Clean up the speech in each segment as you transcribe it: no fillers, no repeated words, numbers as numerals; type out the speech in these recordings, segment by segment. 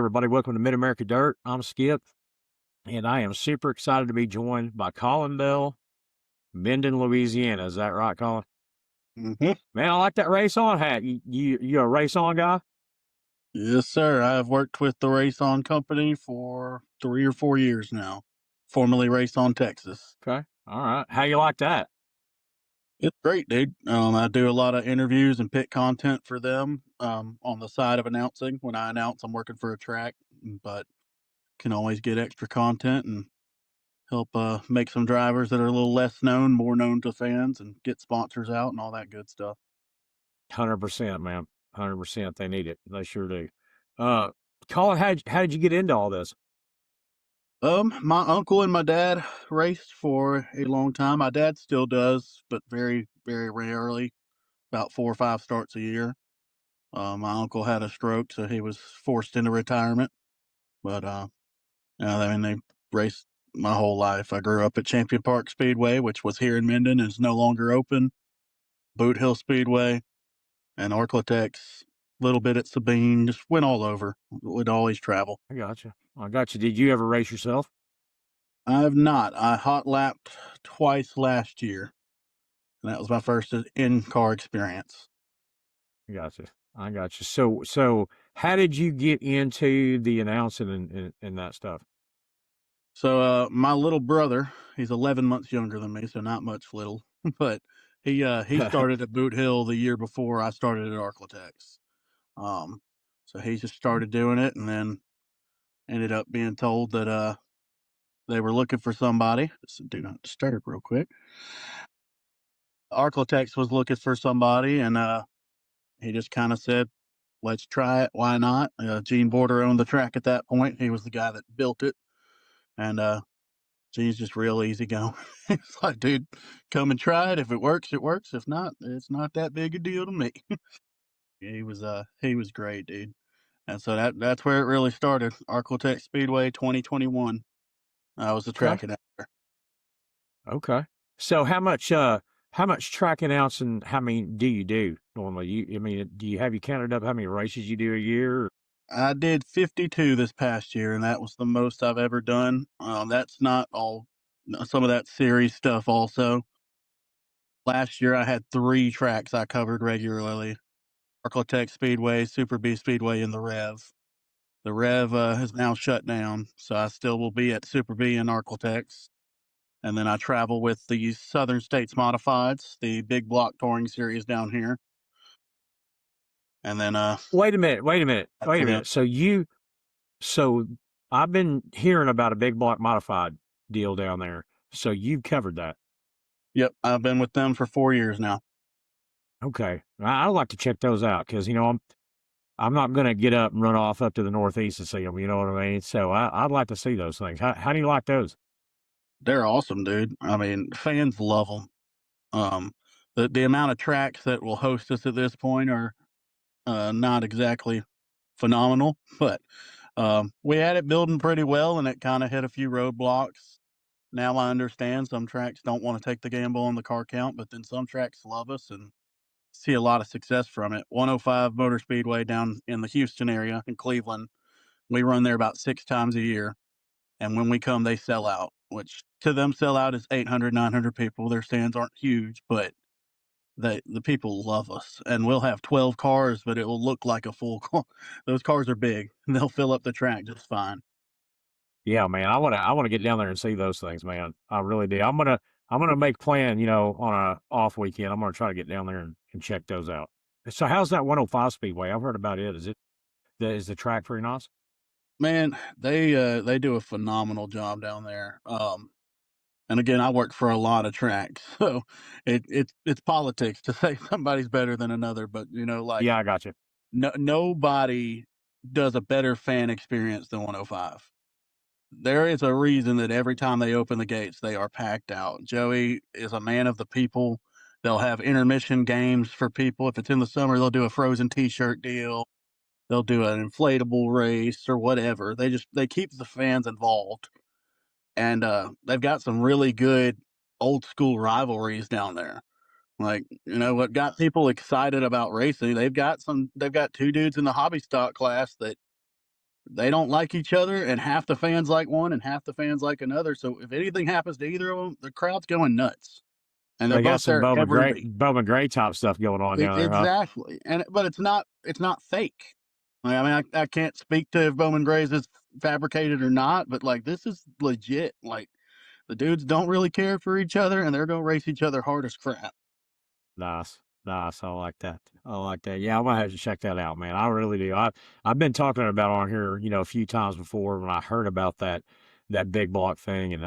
everybody. Welcome to Mid-America Dirt. I'm Skip, and I am super excited to be joined by Collin Bell, Minden, Louisiana. Is that right, Collin? Mm-hmm. Man, I like that race on hat. You a race on guy? Yes, sir. I've worked with the Race On Company for 3 or 4 years now, formerly Race On Texas. Okay. All right. How you like that? It's great, dude. I do a lot of interviews and pit content for them on the side of announcing. When I announce I'm working for a track, but can always get extra content and help make some drivers that are a little less known, more known to fans, and get sponsors out and all that good stuff. 100%, man. 100%. They need it. They sure do. Uh, Collin, how did you get into all this? My uncle and my dad raced for a long time. My dad still does, but very, very rarely, about 4 or 5 starts a year. My uncle had a stroke, so he was forced into retirement. But yeah, I mean, they raced my whole life. I grew up at Champion Park Speedway, which was here in Minden and is no longer open. Boot Hill Speedway and Arklatex, little bit at Sabine, just went all over. Would always travel. I got you. I got you. Did you ever race yourself? I have not. I hot lapped twice last year. And that was my first in-car experience. I got you. I got you. So how did you get into the announcing and that stuff? So, my little brother, he's 11 months younger than me, so not much little, but he started at Boot Hill the year before I started at Arklatex. Um, so he just started doing it, and then ended up being told that they were looking for somebody. Just do not disturb real quick. Arklatex was looking for somebody, and he just kind of said, "Let's try it. Why not?" Gene Border owned the track at that point. He was the guy that built it, and Gene's just real easy going. It's like, dude, come and try it. If it works, it works. If not, it's not that big a deal to me. He was great, dude. And so that's where it really started. Arklatex Speedway 2021. I was the Okay. track announcer. Okay. So how much track announcing how many do you do normally? Do you have you counted up how many races you do a year? I did 52 this past year, and that was the most I've ever done. That's not all. Some of that series stuff also. Last year, I had 3 tracks I covered regularly: Arklatex Speedway, Super B Speedway, and the Rev. The Rev has now shut down, so I still will be at Super B and Arklatex. And then I travel with the Southern States Modifieds, the big block touring series down here. And then Wait a minute, wait a minute, that's wait a it. minute. So I've been hearing about a big block modified deal down there. So you've covered that. Yep, I've been with them for 4 years now. Okay. I'd like to check those out because I'm not gonna get up and run off up to the Northeast to see them, you know what I mean? So I'd like to see those things. How do you like those? They're awesome, dude. I mean, fans love them. The amount of tracks that will host us at this point are not exactly phenomenal, but we had it building pretty well, and it kind of hit a few roadblocks. Now I understand some tracks don't want to take the gamble on the car count, but then some tracks love us and see a lot of success from it. 105 Motor Speedway down in the Houston area in Cleveland, we run there about 6 times a year, and when we come, they sell out. Which to them, sell out is 800, 900 people. Their stands aren't huge, but the people love us, and we'll have 12 cars, but it will look like a full car. Those cars are big, and they'll fill up the track just fine. Yeah, man. I wanna get down there and see those things, man. I really do. I'm gonna make plan, on a off weekend. I'm gonna try to get down there and check those out. So how's that 105 Speedway? I've heard about it. Is the track pretty nice? Man, they do a phenomenal job down there. And again, I work for a lot of tracks, so it's politics to say somebody's better than another. But like, Yeah, I got you. nobody does a better fan experience than 105. There is a reason that every time they open the gates, they are packed out. Joey is a man of the people. They'll have intermission games for people. If it's in the summer, they'll do a frozen T-shirt deal. They'll do an inflatable race or whatever. They keep the fans involved, and they've got some really good old school rivalries down there. Like, what got people excited about racing? They've got 2 dudes in the hobby stock class that they don't like each other, and half the fans like one and half the fans like another. So if anything happens to either of them, the crowd's going nuts, and they're They got both some there every week. Bowman Gray type stuff going on down there, huh? Exactly, and but it's not fake. I mean, I can't speak to if Bowman Gray's is fabricated or not, but like this is legit. Like the dudes don't really care for each other, and they're gonna race each other hard as crap. Nice. Nice. I like that. I like that. Yeah, I'm gonna have to check that out, man. I really do. I've been talking about on here, a few times before when I heard about that big block thing, and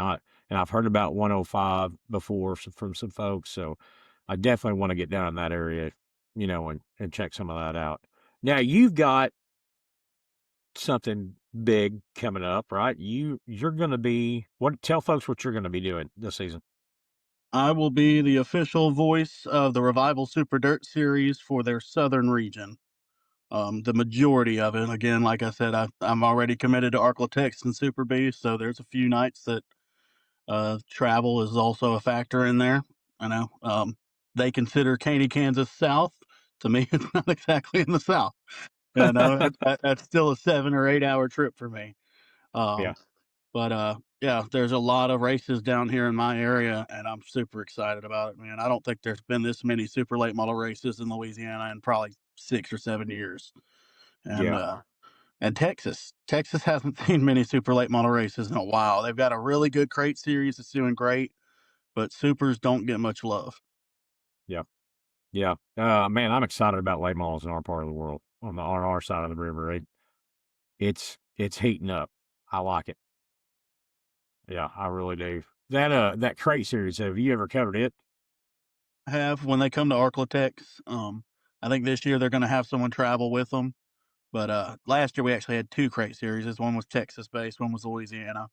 I've heard about 105 before from some folks. So I definitely want to get down in that area, and check some of that out. Now you've got something big coming up, right? You're gonna be what? Tell folks what you're gonna be doing this season. I will be the official voice of the Revival Super Dirt Series for their southern region. The majority of it, again, like I said, I'm already committed to Arklatex and Super B, so there's a few nights that travel is also a factor in there. I know they consider Caney, Kansas south. To me, it's not exactly in the south. That's still a 7 or 8 hour trip for me. Yeah. Um, but yeah, there's a lot of races down here in my area, and I'm super excited about it, man. I don't think there's been this many super late model races in Louisiana in probably 6 or 7 years. And Yeah. Texas hasn't seen many super late model races in a while. They've got a really good crate series that's doing great, but supers don't get much love. Yeah. Yeah. Man, I'm excited about late models in our part of the world on our side of the river. It's heating up. I like it. Yeah, I really do. That crate series, have you ever covered it? Have when they come to Arklatex, I think this year they're going to have someone travel with them. But last year we actually had two crate series. One was Texas based, one was Louisiana.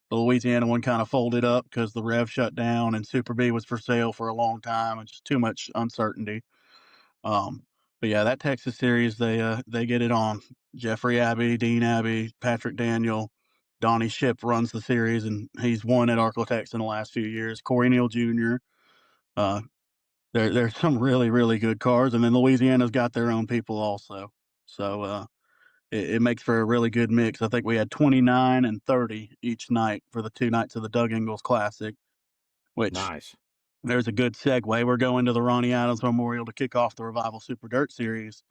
The Louisiana one kind of folded up because the Rev shut down and Super B was for sale for a long time and just too much uncertainty. Um, but yeah, that Texas series they get it on. Jeffrey Abbey, Dean Abbey, Patrick Daniel, Donnie Ship runs the series, and he's won at Arklatex in the last few years. Corey Neal Jr. Uh, there's some really good cars, and then Louisiana's got their own people also. So it makes for a really good mix. I think we had 29 and 30 each night for the 2 nights of the Doug Ingles Classic, which Nice. there's a good segue. We're going to the Ronnie Adams Memorial to kick off the Revival Super Dirt Series.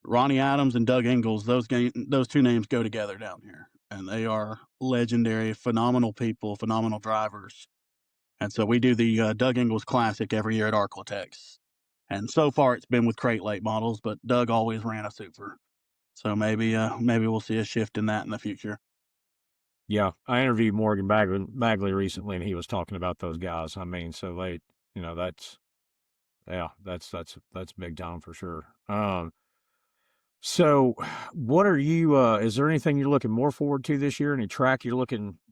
Ronnie Adams and Doug Ingles, those two names go together down here, and they are legendary, phenomenal people, phenomenal drivers. And so we do the Doug Ingles Classic every year at Arklatex. And so far it's been with crate late models, but Doug always ran a super. So maybe we'll see a shift in that in the future. Yeah, I interviewed Morgan Bagley recently, and he was talking about those guys. I mean, so that's yeah, that's big time for sure. So what are you? Is there anything you're looking more forward to this year? Any track you're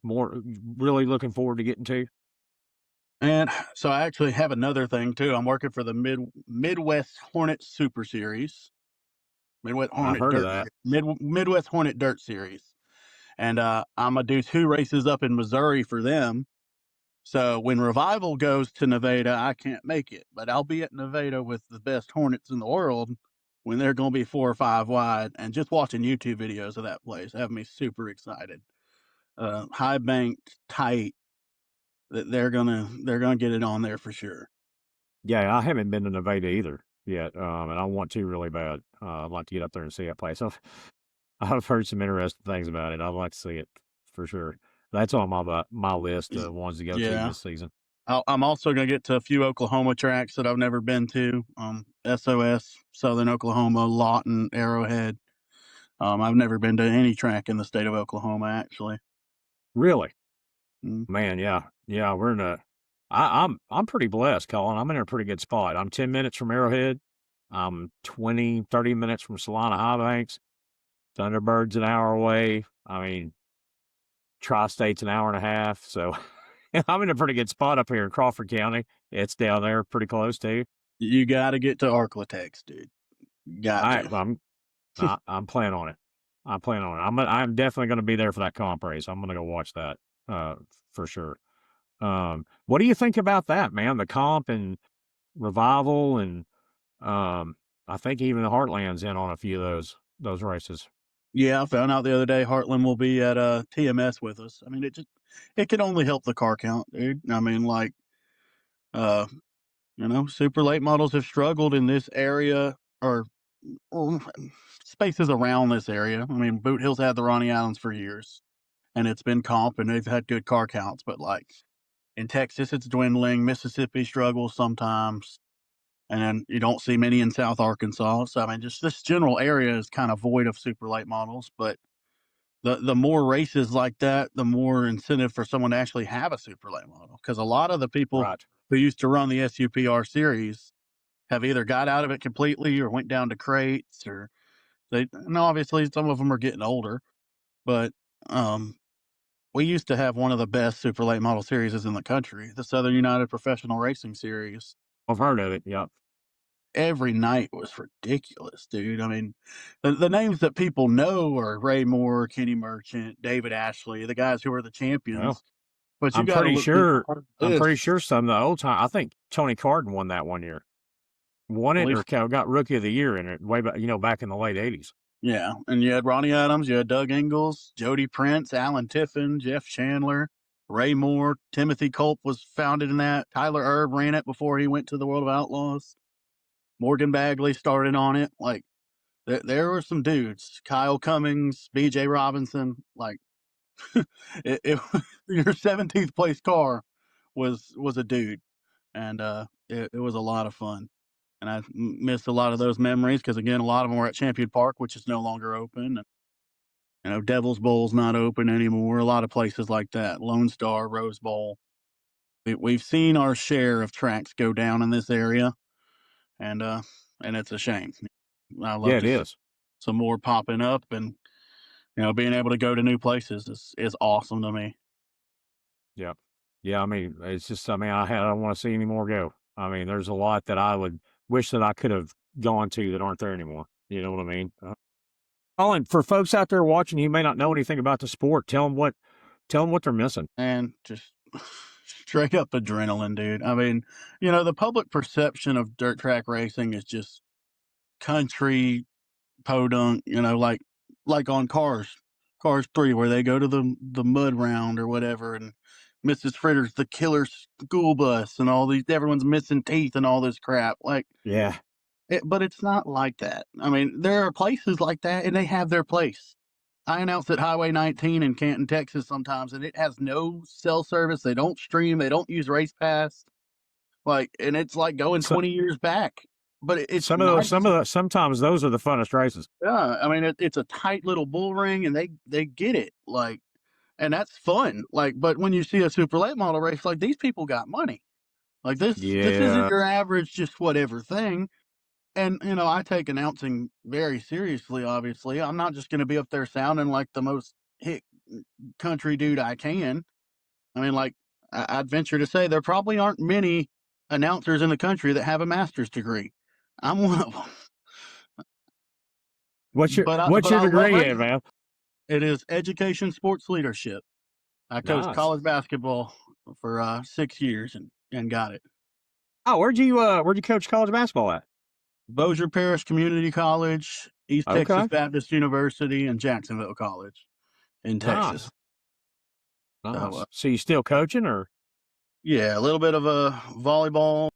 really looking forward to getting to? And so I actually have another thing too. I'm working for the Midwest Hornet Super Series, I've heard of that. Midwest Hornet Dirt Series, and I'm gonna do 2 races up in Missouri for them. So when Revival goes to Nevada, I can't make it, but I'll be at Nevada with the best Hornets in the world when they're gonna be 4 or 5 wide, and just watching YouTube videos of that place have me super excited. High banked, tight. That they're gonna get it on there for sure. Yeah, I haven't been to Nevada either yet, and I want to really bad. I'd like to get up there and see that place. I've heard some interesting things about it. I'd like to see it for sure. That's on my list of ones to go to Yeah. this season. I'm also gonna get to a few Oklahoma tracks that I've never been to. SOS, Southern Oklahoma, Lawton, Arrowhead. I've never been to any track in the state of Oklahoma, actually. Really, Mm. man. Yeah, yeah. We're in a. I'm pretty blessed, Colin. I'm in a pretty good spot. I'm 10 minutes from Arrowhead. I'm 20, 30 minutes from Salina High Banks. Thunderbird's an hour away. I mean, Tri-State's an hour and a half. So I'm in a pretty good spot up here in Crawford County. It's down there pretty close too. You got to get to Arklatex, dude. Got I to. I'm planning on it. I'm planning on it. I'm definitely going to be there for that comp race. I'm going to go watch that uh, for sure. What do you think about that, man? The comp and revival, and I think even the Heartland's in on a few of those races. Yeah, I found out the other day Heartland will be at TMS with us. I mean, it can only help the car count, dude. I mean, like, uh, super late models have struggled in this area or spaces around this area. I mean, Boot Hill's had the Ronnie Allens for years, and it's been comp, and they've had good car counts. But like in Texas, it's dwindling. Mississippi struggles sometimes, and then you don't see many in South Arkansas. So I mean, just this general area is kind of void of super late models. But the more races like that, the more incentive for someone to actually have a super late model. Because a lot of the people Right. who used to run the SUPR series have either got out of it completely or went down to crates or and obviously some of them are getting older, but um, we used to have one of the best super late model series in the country, the Southern United Professional Racing Series. I've heard of it. Yep. Every night was ridiculous, dude. I mean, the names that people know are Ray Moore, Kenny Merchant, David Ashley, the guys who are the Well, champions. But you I'm got to pretty look deep sure. I'm pretty this. sure some of the old time. I think Tony Carden won that one year. Won At it or least, got rookie of the year in it way back. Back in the late '80s. yeah. And you had Ronnie Adams, you had Doug Ingles, Jody Prince, Alan Tiffin, Jeff Chandler, Ray Moore, Timothy Culp was founded in that. Tyler Erb ran it before he went to the World of Outlaws. Morgan Bagley started on it. Like there were some dudes, Kyle Cummings, BJ Robinson. Like it your 17th place car was a dude, and it was a lot of fun. And I miss a lot of those memories because again, a lot of them were at Champion Park, which is no longer open. And, Devil's Bowl's not open anymore. A lot of places like that, Lone Star, Rose Bowl. We've seen our share of tracks go down in this area, and uh, and it's a shame. I Yeah, love it to see is. some more popping up, and being able to go to new places is awesome to me. Yeah. Yeah, I mean, it's just, I don't want to see any more go. I mean, there's a lot that I would wish that I could have gone to that aren't there anymore. You know what I mean? Colin, for folks out there watching who may not know anything about the sport, tell them what they're missing. And just straight up adrenaline, dude. I mean, the public perception of dirt track racing is just country podunk, like on Cars 3 where they go to the mud round or whatever and Mrs. Fritter's the killer school bus and all these everyone's missing teeth and all this crap. Like Yeah. but it's not like that. I mean, there are places like that and they have their place. I announce at Highway 19 in Canton, Texas sometimes, and it has no cell service. They don't stream. They don't use Race Pass. Like, and it's like going So, 20 years back. But it's nice. sometimes those are the funnest races. Yeah, I mean, it's a tight little bull ring, and they get it. Like, and that's fun. Like, but when you see a super late model race, like these people got money. Like this isn't Yeah. your average just whatever thing. And I take announcing very seriously. Obviously, I'm not just going to be up there sounding like the most hit country dude I can. I mean, like I'd venture to say there probably aren't many announcers in the country that have a master's degree. I'm one of them, What's but your I love degree it. in, man? It is education sports leadership. I coached Nice. college basketball for 6 years and got it. Oh, where'd you coach college basketball at? Bossier Parish Community College, East Texas Okay. Baptist University, and Jacksonville College in Texas. Nice. So Nice. So you still coaching or? yeah, a little bit of a volleyball,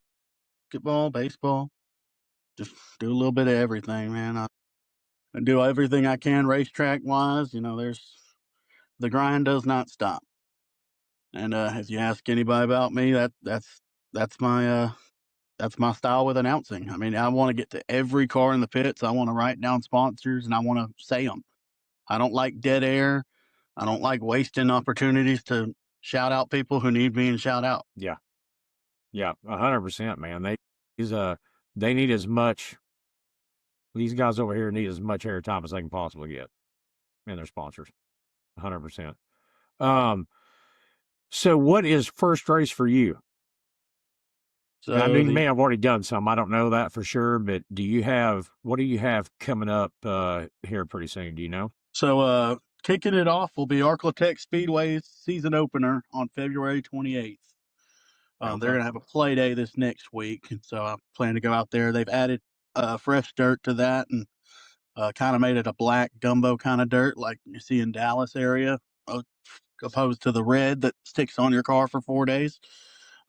basketball, baseball. Just do a little bit of everything, man. I do everything I can racetrack wise. There's the grind does not stop. And if you ask anybody about me, that's my style with announcing. I mean, I want to get to every car in the pits. I want to write down sponsors and I want to say them. I don't like dead air. I don't like wasting opportunities to shout out people who need being shout out. Yeah. Yeah. 100%, man. Is they need as much. These guys over here need as much airtime as they can possibly get, and their sponsors. 100%. Um. So what is first race for you? And I know So you may the have already done some. I don't know that for sure, but what do you have coming up here pretty soon? Do you know? kicking it off will be Arclatech Speedway's season opener on February 28th. They're Okay. going to have a play day this next week, and so I plan to go out there. They've added fresh dirt to that, and Kind of made it a black gumbo kind of dirt like you see in Dallas area, uh, opposed to the red that sticks on your car for 4 days.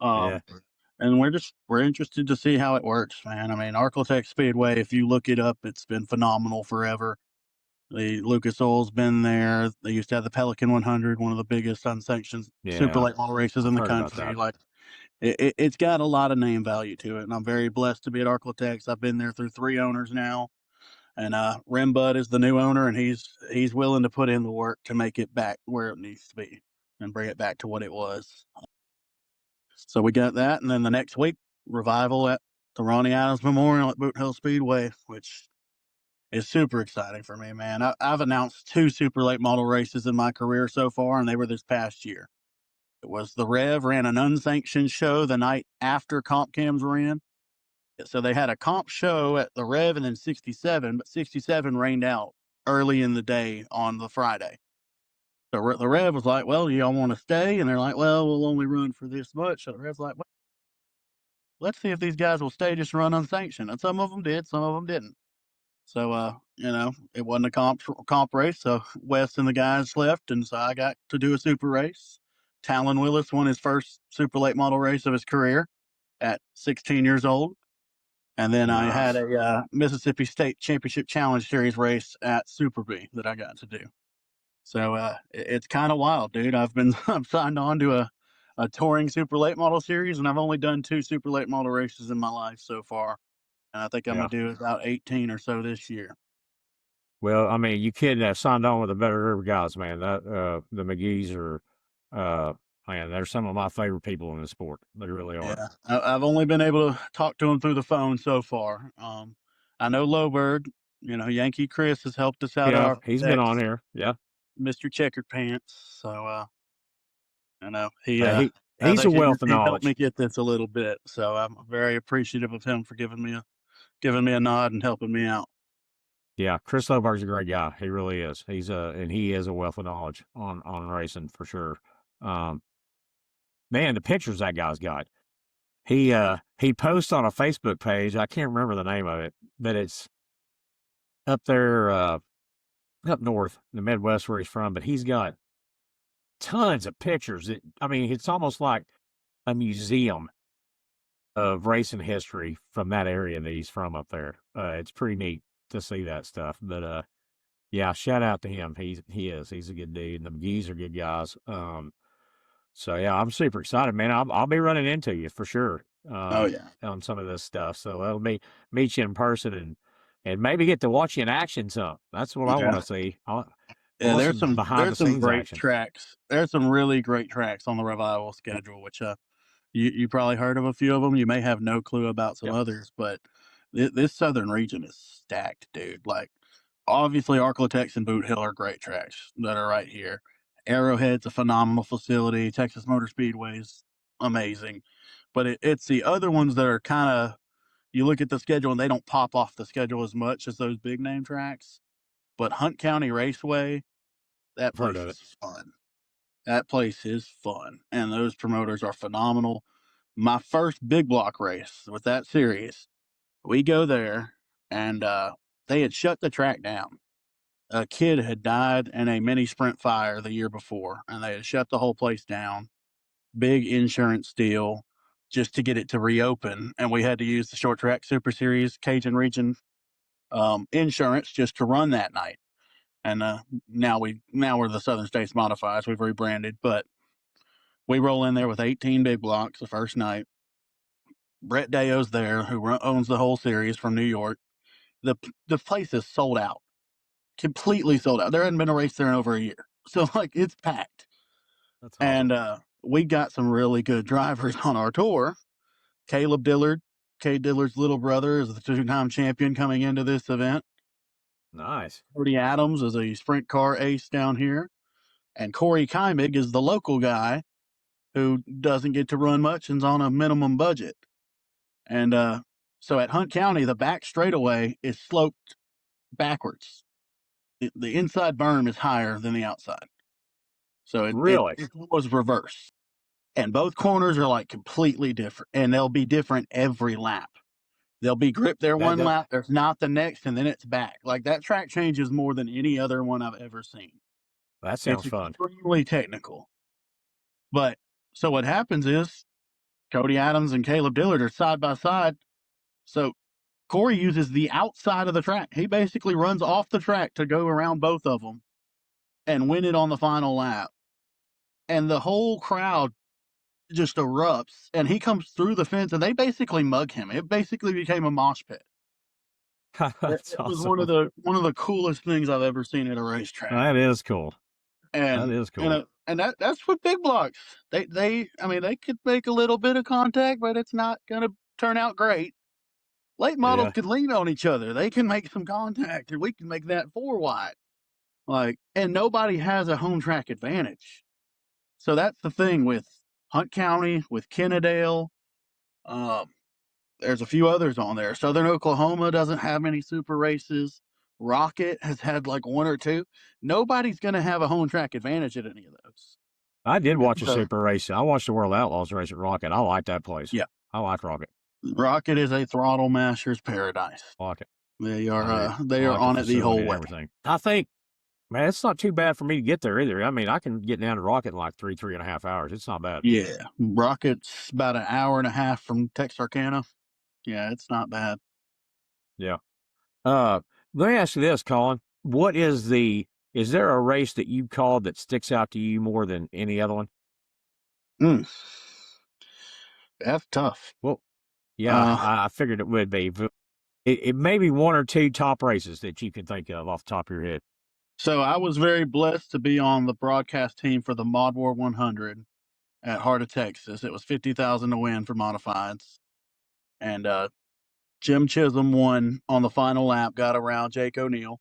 Yeah. Um, and we're interested to see how it works, man. I mean, Arclitect Speedway, if you look it up, it's been phenomenal forever. The Lucas Oil's been there. They used to have the Pelican 100, one of the biggest unsanctioned super Yeah. late model races in I've the heard about country. that. Like it's got a lot of name value to it, and I'm very blessed to be at Arclitex. I've been there through 3 owners now, and Rim Bud is the new owner, and he's willing to put in the work to make it back where it needs to be and bring it back to what it was. So we got that, and then the next week revival at the Ronnie Adams Memorial at Boot Hill Speedway, which is super exciting for me, man. I've announced 2 super late model races in my career so far, and they were this past year. It was the Rev ran an unsanctioned show the night after comp cams ran. So they had a comp show at the Rev and then 67, but 67 rained out early in the day on the Friday. So the Rev was like, well, y'all want to stay? And they're like, well, we'll only run for this much. So the Rev's like, well, let's see if these guys will stay just run unsanctioned. And some of them did, some of them didn't. So, it wasn't a comp race. So Wes and the guys left, and so I got to do a super race. Talon Willis won his first super late model race of his career at 16 years old. And then I had Nice. a Mississippi State Championship Challenge Series race at Super B that I got to do. So it's kind of wild, dude. I'm signed on to a touring super late model series, and I've only done 2 super late model races in my life so far. And I think I'm Yeah. gonna do about 18 or so this year. Well, I mean, you couldn't have signed on with the better guys, man. That the McGee's are, uh, man, they're some of my favorite people in the sport. They really are. Yeah, I've only been able to talk to him through the phone so far. I know Loberg, Yankee Chris has helped us out at Yeah, he's been on Architects, here. Yeah, Mr. Checkered Pants. So, as he's I a hear, wealth of he helped knowledge. me get this a little bit. So I'm very appreciative of him for giving me a nod and helping me out. Yeah, Chris Loberg's a great guy. He really is. And he is a wealth of knowledge on racing for sure. Um, man, the pictures that guy's got. He posts on a Facebook page. I can't remember the name of it, but it's up there, up north, the Midwest where he's from. But he's got tons of pictures. I mean, it's almost like a museum of racing history from that area that he's from up there. It's pretty neat to see that stuff. But yeah, shout out to him. He's a good dude. And the McGee's are good guys. So yeah, I'm super excited, man. I'll be running into you for sure Oh yeah, on some of this stuff. So that'll be meet you in person and maybe get to watch you in action some. That's what I want yeah, to see. I yeah. want some behind the There's some scenes great action. tracks. There's some really great tracks on the revival schedule, which you probably heard of a few of them. You may have no clue about some Yep. others, but this southern region is stacked, dude. Like, obviously, Arclitex and Boot Hill are great tracks that are right here. Arrowhead's a phenomenal facility. Texas Motor Speedway's amazing, but it's the other ones that are kind of, you look at the schedule and they don't pop off the schedule as much as those big name tracks. But Hunt County Raceway, that I've heard place of it. is fun. That place is fun, and those promoters are phenomenal. My first big block race with that series, we go there, and they had shut the track down. A kid had died in a mini sprint fire the year before, and they had shut the whole place down. Big insurance deal just to get it to reopen, and we had to use the short track Super Series Cajun Region insurance just to run that night. And now we're the Southern States Modifieds. We've rebranded, but we roll in there with 18 big blocks the first night. Brett Deo's there, who owns the whole series from New York. The place is sold out, completely sold out. There hadn't been a race there in over a year, so like it's packed. That's awesome. And we got some really good drivers on our tour. Caleb Dillard, Kay Dillard's little brother, is the 2-time champion coming into this event. Nice. Cody Adams is a sprint car ace down here, and Corey Kymig is the local guy who doesn't get to run much and's on a minimum budget. And so at Hunt County, the back straightaway is sloped backwards. The inside berm is higher than the outside. So Really? it was reversed. And both corners are like completely different, and they'll be different every lap. They'll be gripped there That one does, lap, there's not the next, and then it's back. Like, that track changes more than any other one I've ever seen. that It's sounds fun. extremely technical. But so what happens is Cody Adams and Caleb Dillard are side by side. So Corey uses the outside of the track. He basically runs off the track to go around both of them and win it on the final lap. And the whole crowd just erupts, and he comes through the fence, and they basically mug him. It basically became a mosh pit. It, That's it was awesome. one of the coolest things I've ever seen at a racetrack. That is cool. That And is you cool. know, and that's what big blocks. They I mean they could make a little bit of contact, but it's not gonna turn out great. Late models Yeah. can lean on each other. They can make some contact, and we can make that four wide. Like, and nobody has a home track advantage. So that's the thing with Hunt County, with Kennedale. Um, there's a few others on there. Southern Oklahoma doesn't have many super races. Rocket has had like one or two. Nobody's going to have a home track advantage at any of those. I did watch a So, super race. I watched the World Outlaws race at Rocket. I like that place. yeah, I like Rocket. Rocket is a throttle masher's paradise. I like it. They I do. they I are like the on it the facility whole and way. everything. I think, man, it's not too bad for me to get there either. I mean, I can get down to Rocket in like 3.5 hours. It's not bad. Yeah, Rocket's about an hour and a half from Texarkana. Yeah, it's not bad. Yeah. Uh, Let me ask you this, Colin. Is there a race that you called that sticks out to you more than any other one? Mm, that's tough. Well, yeah, Uh, I figured it would be. It may be one or two top races that you can think of off the top of your head. so I was very blessed to be on the broadcast team for the Mod War 100 at Heart of Texas. It was 50,000 to win for modifieds, and Jim Chisholm won on the final lap. Got around Jake O'Neill.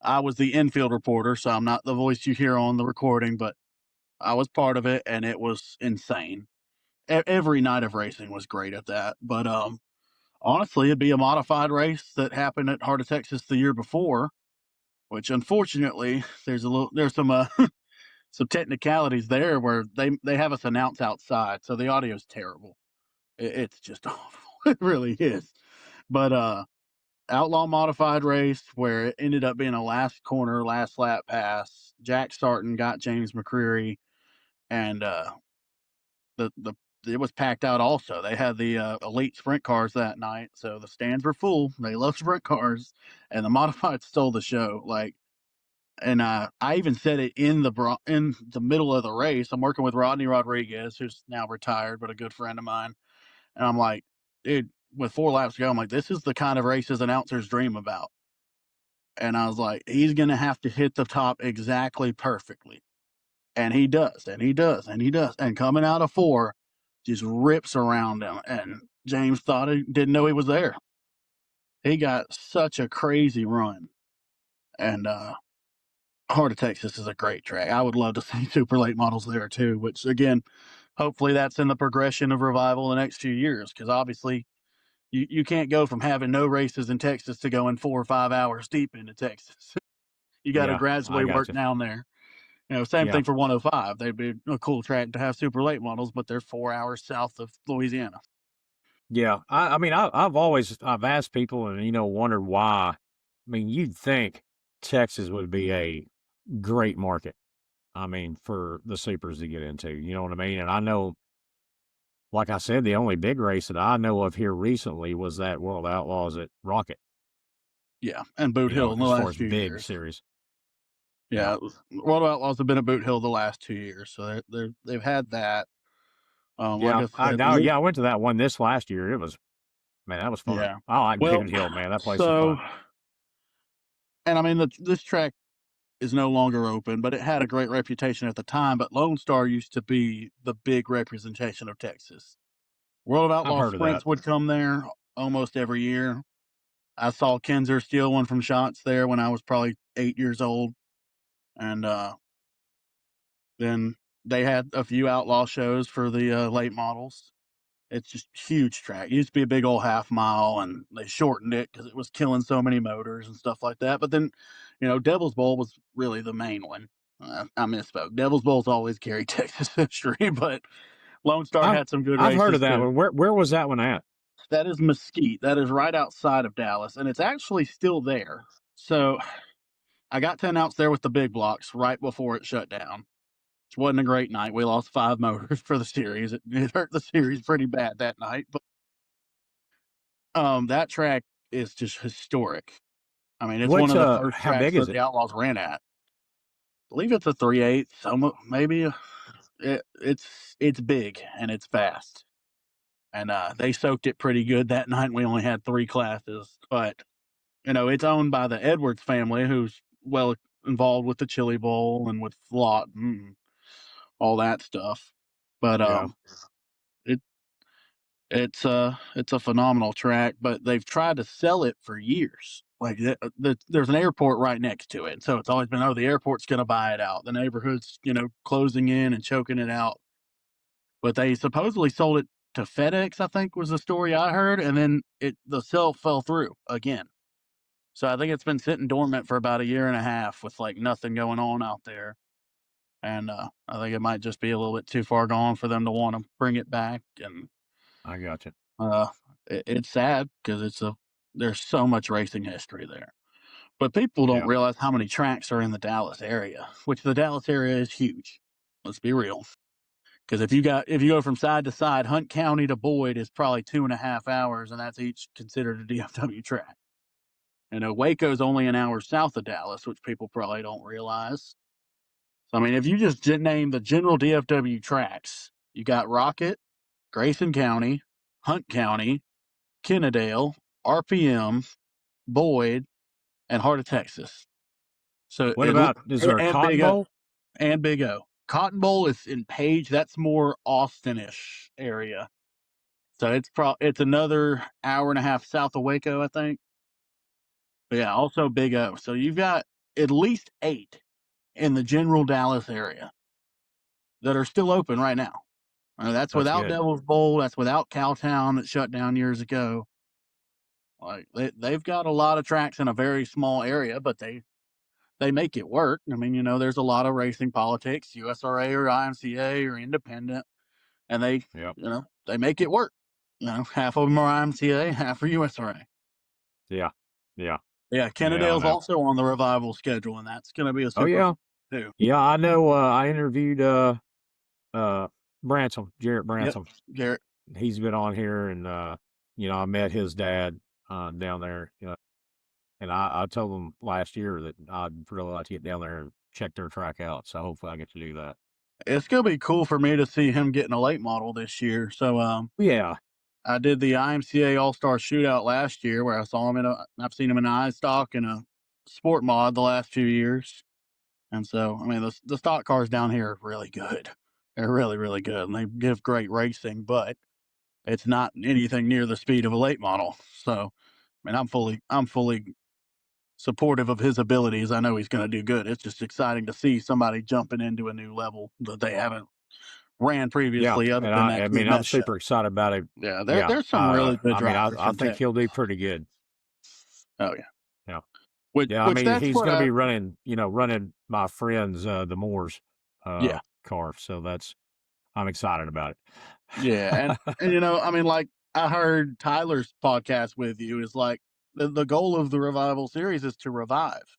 I was the infield reporter, so I'm not the voice you hear on the recording, but I was part of it, and it was insane. Every night of racing was great at that. But honestly, it'd be a modified race that happened at Heart of Texas the year before, which unfortunately there's some some technicalities there where they have us announce outside, so the audio's terrible. It's just awful. It really is. But outlaw modified race where it ended up being a last corner, last lap pass. Jack Starton got James McCreary, and the it was packed out. Also, they had the elite sprint cars that night, so the stands were full. They love sprint cars, and the modified stole the show. Like, and I even said it in the middle of the race. I'm working with Rodney Rodriguez, who's now retired, but a good friend of mine, and I'm like, dude, with 4 laps to go, I'm like, this is the kind of races announcers dream about. And I was like, he's going to have to hit the top exactly perfectly. And he does, and he does, and he does. And coming out of four, just rips around him. And James thought he didn't know he was there. He got such a crazy run. And Heart of Texas is a great track. I would love to see super late models there too, which again, hopefully that's in the progression of revival the next few years. Because obviously you can't go from having no races in Texas to going 4 or 5 hours deep into Texas. You got to Yeah, I gradually got work you. down there. Same Yeah. thing for 105. They'd be a cool track to have super late models, but they're 4 hours south of Louisiana. Yeah. I mean, I've asked people and, wondered why. I mean, you'd think Texas would be a great market. I mean, for the supers to get into, you know what I mean? And I know, like I said, the only big race that I know of here recently was that World Outlaws at Rocket, Yeah, and Boot Hill in the as far last as few big years. series. Yeah. Yeah, World Outlaws have been at Boot Hill the last 2 years, so they've had that. Like Yeah. I I said, know. Yeah. I went to that one this last year. Man, that was fun. yeah. I like Well, Boot Hill, man. That place is so fun. and I mean this track is no longer open, but it had a great reputation at the time. But Lone Star used to be the big representation of Texas. World of I've Outlaw heard of that. sprints would come there almost every year. I saw Kinzer steal one from Shots there when I was probably 8 years old, and then they had a few outlaw shows for the late models. It's just huge track. It used to be a big old half mile, and they shortened it because it was killing so many motors and stuff like that. But then, Devil's Bowl was really the main one. I misspoke. Devil's Bowl's always carried Texas history, but Lone Star I've had some good I've heard of races that too. one. Where was that one at? That is Mesquite. That is right outside of Dallas, and it's actually still there. So I got to announce there with the big blocks right before it shut down. Which wasn't a great night. We lost 5 motors for the series. It hurt the series pretty bad that night, but that track is just historic. I mean, it's one What, of the first how tracks big is that the it? Outlaws ran at. I believe it's a 3/8, some maybe it's big and it's fast. And they soaked it pretty good that night. We only had 3 classes, but it's owned by the Edwards family, who's well involved with the Chili Bowl and with Lawton and all that stuff. But Yeah, it it's a phenomenal track, but they've tried to sell it for years. Like there's an airport right next to it, so it's always been, oh, the airport's going to buy it out. The neighborhood's closing in and choking it out. But they supposedly sold it to FedEx, I think was the story I heard, and then the sale fell through again. So I think it's been sitting dormant for about a year and a half with like nothing going on out there. And I think it might just be a little bit too far gone for them to want to bring it back. And I got you. uh, it's sad because there's so much racing history there. But people don't Yeah. realize how many tracks are in the Dallas area, which the Dallas area is huge. Let's be real. Because if you go from side to side, Hunt County to Boyd is probably 2.5 hours, and that's each considered a DFW track. Waco's only an hour south of Dallas, which people probably don't realize. So I mean, if you just name the general DFW tracks, you got Rocket, Grayson County, Hunt County, Kennedale, RPM, Boyd, and Heart of Texas. So What about, is there a and Cotton Big O Bowl? and Big O. Cotton Bowl is in Page. That's more Austinish area. So it's another hour and a half south of Waco, I think. But yeah, also Big O. So you've got at least 8 in the general Dallas area that are still open right now. That's That's without good. Devil's Bowl. That's without Cowtown that shut down years ago. Like they've got a lot of tracks in a very small area, but they make it work. I mean, there's a lot of racing politics, USRA or IMCA or independent, and Yep. they make it work. Half of them are IMCA, half are USRA. Yeah. Yeah. Yeah, Yeah, I Kennedale's know. also on the revival schedule, and that's going to be a Oh, super yeah. fun too. Yeah, I know, I interviewed, uh, Bransom, Jarrett Yep, Bransom. Garrett. He's been on here, and, I met his dad, down there, and I told him last year that I'd really like to get down there and check their track out, so hopefully I get to do that. It's going to be cool for me to see him getting a late model this year. So, Yeah. I did the IMCA All Star Shootout last year, where I saw him I've seen him in iStock and a sport mod the last few years. And so, I mean, the stock cars down here are really good. They're really, really good, and they give great racing, but it's not anything near the speed of a late model. So, I mean, I'm fully supportive of his abilities. I know he's going to do good. It's just exciting to see somebody jumping into a new level that they haven't ran Yeah, previously, other and than that I mean, I'm QMS show. super excited about it. Yeah, Yeah, there's some really good I mean, drivers I from think he'll Texas. do pretty good. Oh yeah, Yeah. which Yeah, I which mean, that's he's what gonna I be running, running my friend's, the Moors, yeah. car, so I'm excited about Yeah, and it. I mean, like I heard Tyler's podcast with you is like the goal of the revival series is to revive.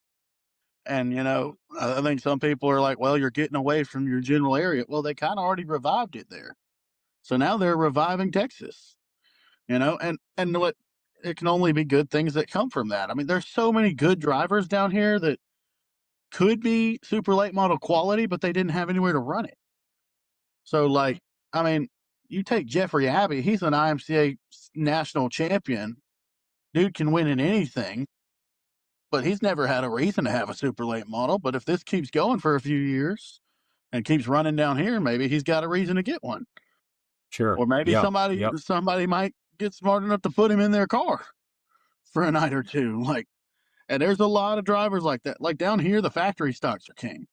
And I think some people are like, well, you're getting away from your general area. Well, they kind of already revived it there, so now they're reviving Texas. And what it can only be good things that come from that. I mean, there's so many good drivers down here that could be super late model quality, but they didn't have anywhere to run it. So, like, I mean, you take Jeffrey Abbey, he's an IMCA national champion. Dude can win in anything, but he's never had a reason to have a super late model. But if this keeps going for a few years and keeps running down here, maybe he's got a reason to get one. Sure. Or maybe Yeah. somebody Yep. somebody might get smart enough to put him in their car for a night or two. Like, and there's a lot of drivers like that. Like down here, the factory stocks are king.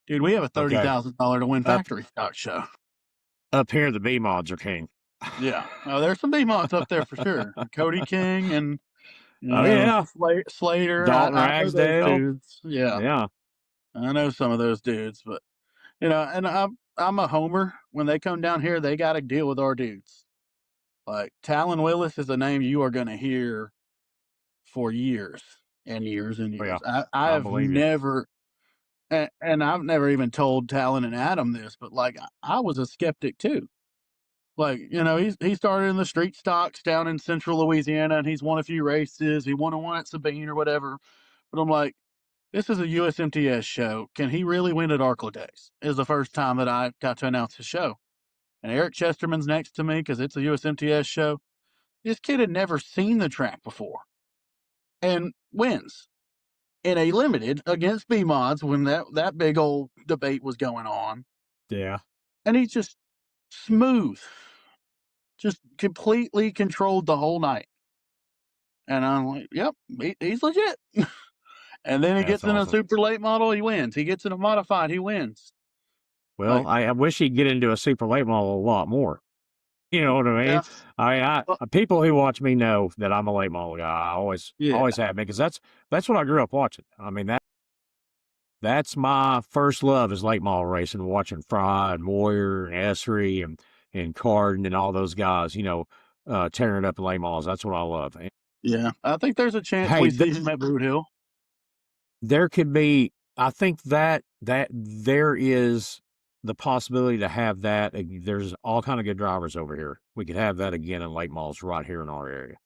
Dude, we have a Okay. $30,000 to win Up factory stock show. up here, the B mods are king. Yeah. Oh, there's some B-mods up there for sure. Cody King and Oh, yeah. Slater. Dalton I know those Ragsdale. dudes. Yeah. Yeah. I know some of those dudes, but and I'm a homer. When they come down here, they got to deal with our dudes. Like Talon Willis is a name you are going to hear for years and years and Oh, yeah. years. I I've believe you. never, and I've never even told Talon and Adam this, but like I was a skeptic too. Like, he started in the street stocks down in central Louisiana and he's won a few races. He won one at Sabine or whatever. But I'm like, this is a USMTS show. Can he really win at Arcladays? Is the first time that I got to announce his show. And Eric Chesterman's next to me because it's a USMTS show. This kid had never seen the track before and wins in a limited against B mods when that big old debate was going on. Yeah. And he's just smooth, just completely controlled the whole night. And I'm like, yep, he's legit. And then he That's gets in a awesome. super late model, he wins. He gets in a modified, he wins. Well, Like, I wish he'd get into a super late model a lot more. You know what I mean? yeah, well, People who watch me know that I'm a late model guy. I yeah, always have been because that's what I grew up watching. I mean that's my first love is late model racing, watching Fry and Moyer and Esri and Carden and all those guys. Tearing it up in late models. That's what I love. And, yeah. I think there's a chance hey, we see him at Boot Hill. there could be. I think that there is the possibility to have that. There's all kind of good drivers over here. We could have that again in late models right here in our area.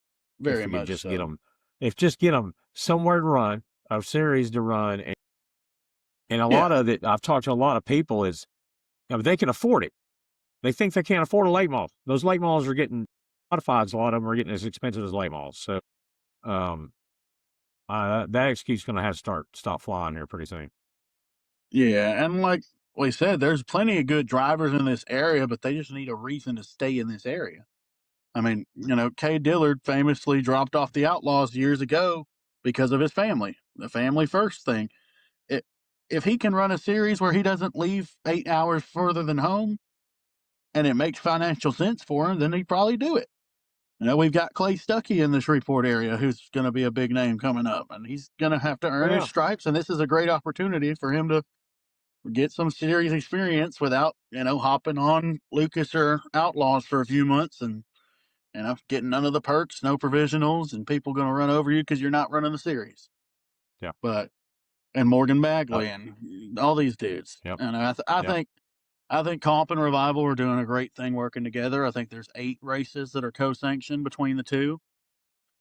If Very we could much just get so. them, if just get them somewhere to run, a series to run, and a Yeah, lot of it, I've talked to a lot of people is, they can afford it. They think they can't afford a late model. Those late models are getting modifieds. A lot of them are getting as expensive as late models. So, um, that excuse is going to have to stop flying here pretty soon. yeah. And like we said, there's plenty of good drivers in this area, but they just need a reason to stay in this area. I mean, Kay Dillard famously dropped off the Outlaws years ago because of his family, the family first thing. It, if he can run a series where he doesn't leave 8 hours further than home and it makes financial sense for him, then he'd probably do it. We've got Clay Stuckey in the Shreveport area who's going to be a big name coming up, and he's going to have to Oh, earn his yeah. stripes. And this is a great opportunity for him to get some series experience without, hopping on Lucas or Outlaws for a few months and, getting none of the perks, no provisionals, and people going to run over you because you're not running the series. Yeah. But, and Morgan Yep. Bagley and all these dudes. Yep. And I Yep. think Comp and Revival are doing a great thing working together. I think there's 8 races that are co-sanctioned between the two.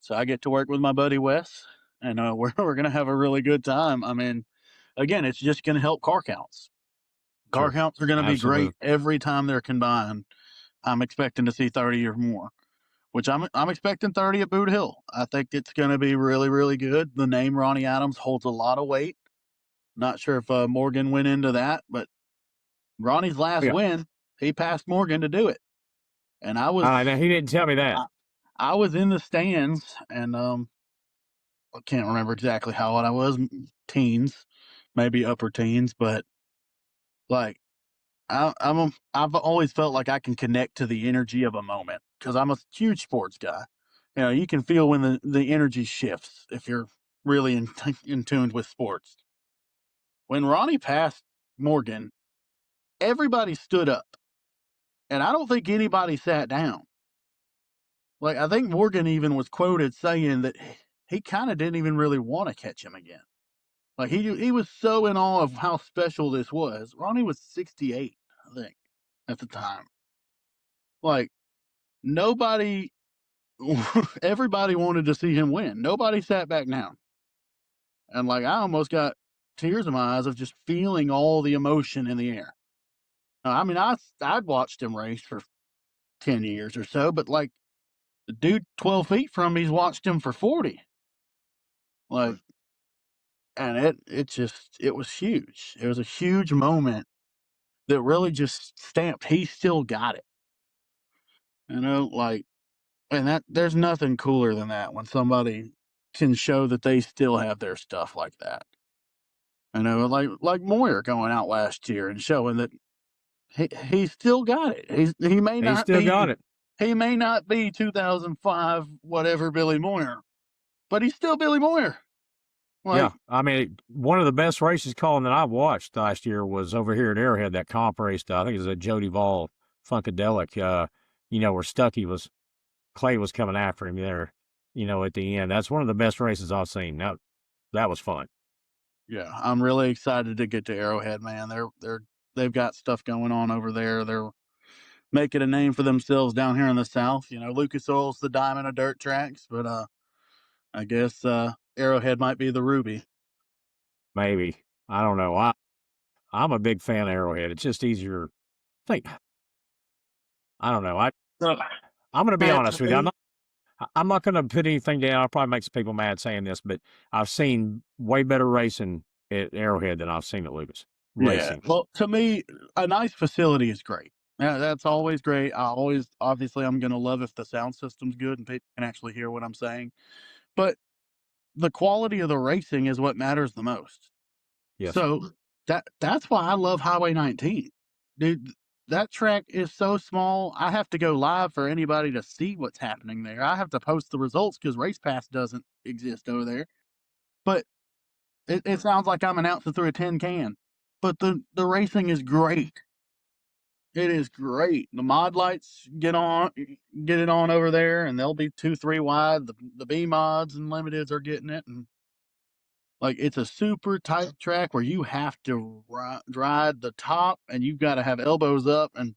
So I get to work with my buddy Wes, and we're going to have a really good time. I mean, again, it's just going to help car counts. Car Sure. counts are going to be great Absolutely. every time they're combined. I'm expecting to see 30 or more, which I'm expecting 30 at Boot Hill. I think it's going to be really, really good. The name Ronnie Adams holds a lot of weight. Not sure if Morgan went into that, but Ronnie's Oh, last yeah. win, he passed Morgan to do it. And Now he didn't tell me that. I, I was in the stands, and I can't remember exactly how old I was, teens, maybe upper teens, but like I've always felt like I can connect to the energy of a moment because I'm a huge sports guy. You can feel when the energy shifts if you're really in tuned with sports. When Ronnie passed Morgan, everybody stood up, and I don't think anybody sat down. Like I think Morgan even was quoted saying that he kind of didn't even really want to catch him again. Like he was so in awe of how special this was. Ronnie was 68, I think, at the time. Like nobody, everybody wanted to see him win. Nobody sat back down, and like I almost got tears in my eyes of just feeling all the emotion in the air. I mean, I'd watched him race for 10 years or so, but like the dude 12 feet from me's watched him for 40. Like, and it was huge. It was a huge moment that really just stamped. He still got it. Like, and that there's nothing cooler than that when somebody can show that they still have their stuff like that. Like Moyer going out last year and showing that he still got it. He still got it. He may not be 2005 whatever Billy Moyer, but he's still Billy Moyer. Yeah. Like, I mean, one of the best races calling that I've watched last year was over here at Arrowhead, that comp race. I think it was a Jody Ball Funkadelic, where Stuckey was Clay was coming after him there, at the end. That's one of the best races I've seen. That was fun. Yeah, I'm really excited to get to Arrowhead, man. They've got stuff going on over there. They're making a name for themselves down here in the South. Lucas Oil's the diamond of dirt tracks, but I guess Arrowhead might be the ruby. Maybe. I don't know. I'm a big fan of Arrowhead. It's just easier. Think I don't know. So, I'm going to be man, to honest with you. me, I'm not going to put anything down. I'll probably make some people mad saying this, but I've seen way better racing at Arrowhead than I've seen at Lucas. yeah. Racing. Well, to me, a nice facility is great. Yeah, that's always great. Obviously, I'm gonna love if the sound system's good and people can actually hear what I'm saying. But the quality of the racing is what matters the most. Yes. So that's why I love Highway 19. Dude, that track is so small. I have to go live for anybody to see what's happening there. I have to post the results because Race Pass doesn't exist over there. But it sounds like I'm announcing through a tin can. But the racing is great. It is great. The mod lights get it on over there, and they'll be 2, 3 wide. The B mods and limiteds are getting it, and like, it's a super tight track where you have to ride the top, and you've gotta have elbows up and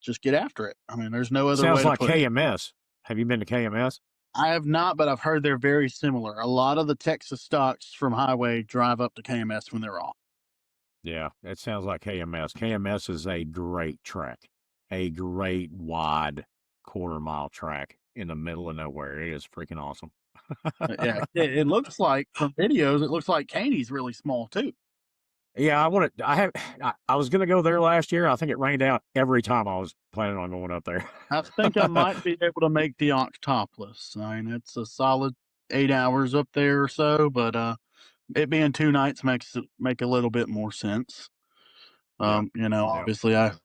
just get after it. I mean, there's no other Sounds way to like put it. KMS. Have you been to KMS? I have not, but I've heard they're very similar. A lot of the Texas stocks from Highway drive up to KMS when they're off. Yeah, it sounds like KMS. KMS is a great track, a great wide quarter-mile track in the middle of nowhere. It is freaking awesome. But yeah, it looks like from videos, it looks like Caney's really small too. Yeah, I was gonna go there last year. I think it rained out every time I was planning on going up there. I think I might be able to make the Octopolis. I mean, it's a solid 8 hours up there or so, but, it being 2 nights makes it make a little bit more sense. Yeah, yeah, Obviously, um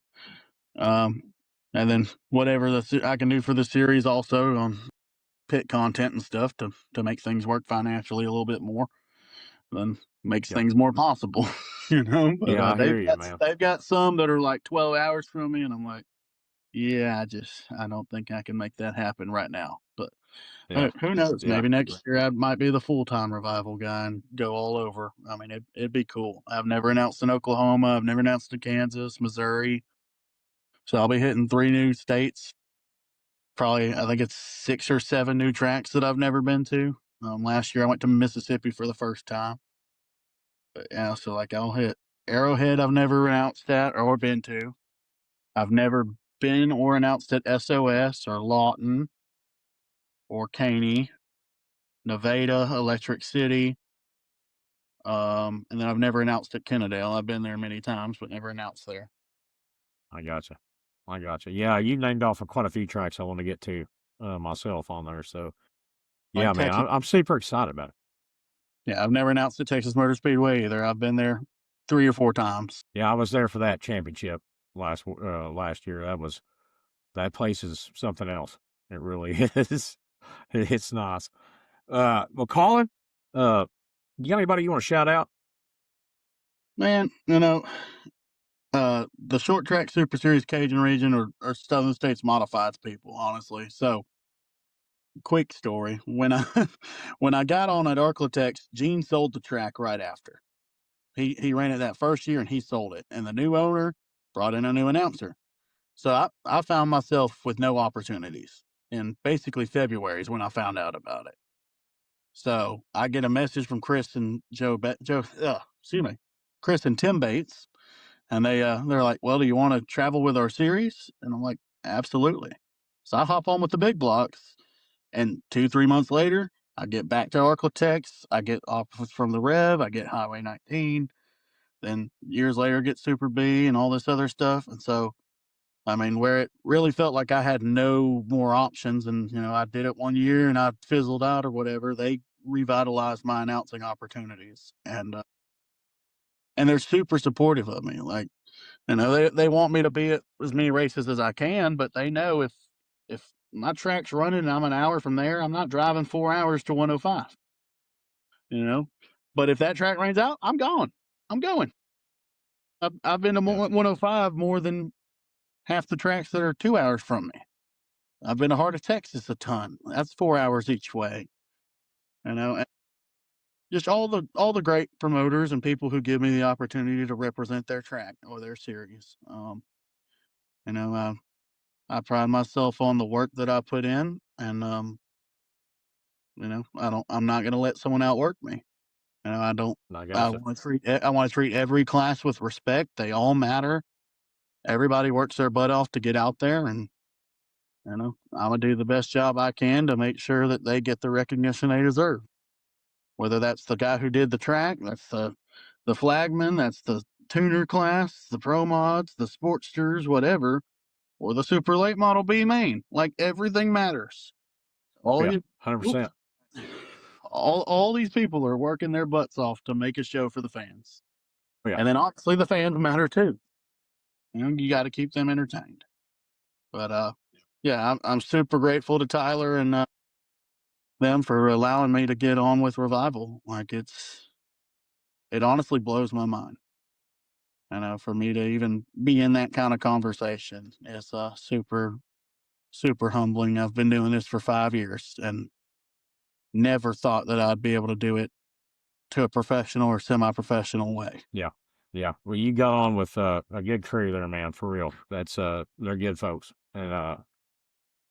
and then whatever I can do for the series also on pit content and stuff to make things work financially a little bit more, then makes yep. things more possible, But, Yeah, I they've hear you, got man. they've got some that are, like, 12 hours from me, and I'm like, "Yeah, I don't think I can make that happen right now." But Yeah, who knows? yeah, Maybe next year I might be the full-time revival guy and go all over. I mean, it'd be cool. I've never announced in Oklahoma. I've never announced in Kansas, Missouri. So I'll be hitting 3 new states. Probably, I think it's 6 or 7 new tracks that I've never been to. Last year I went to Mississippi for the first time. But yeah, so like I'll hit Arrowhead. I've never announced at or been to. I've never been or announced at SOS or Lawton or Caney, Nevada, Electric City. And then I've never announced at Kennedale. I've been there many times, but never announced there. I gotcha. I gotcha. Yeah, you named off of quite a few tracks I want to get to myself on there. So yeah, Like man, Texas, I'm super excited about it. yeah, I've never announced at Texas Motor Speedway either. I've been there 3 or 4 times. Yeah, I was there for that championship last year. That place is something else. It really is. It's nice. Well, Colin, uh, you got anybody you want to shout out? Man, the short track Super Series Cajun region or Southern States modifieds people, honestly. So, quick story: when I when I got on at Arklatex, Gene sold the track right after. He ran it that first year and he sold it, and the new owner brought in a new announcer. So I found myself with no opportunities. In basically February is when I found out about it. So I get a message from Chris and excuse me, Chris and Tim Bates, and they're like, "Well, do you want to travel with our series?" And I'm like, "Absolutely." So I hop on with the big blocks, and 2, 3 months later, I get back to Arklatex. I get offers from the Rev. I get Highway 19. Then years later, get Super B and all this other stuff. And so, I mean, where it really felt like I had no more options, and I did it one year and I fizzled out or whatever. They revitalized my announcing opportunities, and they're super supportive of me. Like, they want me to be at as many races as I can, but they know if my track's running and I'm an hour from there, I'm not driving 4 hours to 105. You know, but if that track rains out, I'm gone. I'm going. I've been to Yes. 105 more than half the tracks that are 2 hours from me. I've been to Heart of Texas a ton. That's 4 hours each way. You know, and just all the great promoters and people who give me the opportunity to represent their track or their series. You know, I pride myself on the work that I put in, and you know, I'm not going to let someone outwork me. You know, I don't. I gotcha. I want to treat every class with respect. They all matter. Everybody works their butt off to get out there, and you know, I'm gonna do the best job I can to make sure that they get the recognition they deserve. Whether that's the guy who did the track, that's the flagman, that's the tuner class, the pro mods, the sportsters, whatever, or the super late model B main. Like everything matters. All Yeah, you, oops, 100%. all these people are working their butts off to make a show for the fans, Yeah, and then obviously the fans matter too. You know, you got to keep them entertained. But yeah, I'm super grateful to Tyler and them for allowing me to get on with Revival. Like it honestly blows my mind. You know, for me to even be in that kind of conversation is super humbling. I've been doing this for 5 years and never thought that I'd be able to do it to a professional or semi-professional way. yeah, yeah. Well, you got on with a good crew there, man, for real. That's they're good folks. And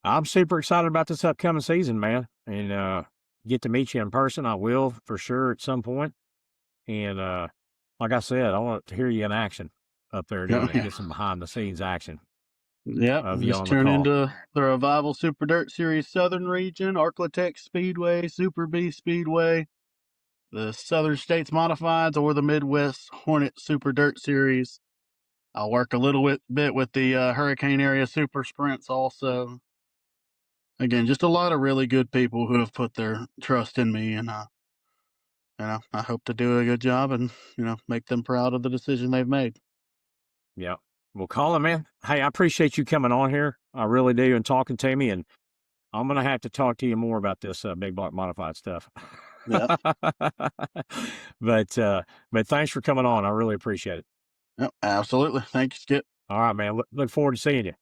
I'm super excited about this upcoming season, man. And get to meet you in person. I will for sure at some point. And like I said, I want to hear you in action up there Yeah, doing it. yeah. Get some behind the scenes action Yep, of you just on the turn call. into the Revival Super Dirt Series Southern Region, Arclatech Speedway, Super B Speedway, the Southern States Modifieds, or the Midwest Hornet Super Dirt Series. I'll work a little bit with the Hurricane Area Super Sprints also. Again, just a lot of really good people who have put their trust in me, and you know, I hope to do a good job and you know make them proud of the decision they've made. Yeah. Well, Colin, man, hey, I appreciate you coming on here. I really do, and talking to me. And I'm gonna have to talk to you more about this big block modified stuff. Yeah, but but thanks for coming on. I really appreciate it. yep, absolutely. Thank you, Skip. All right, man. Look forward to seeing you.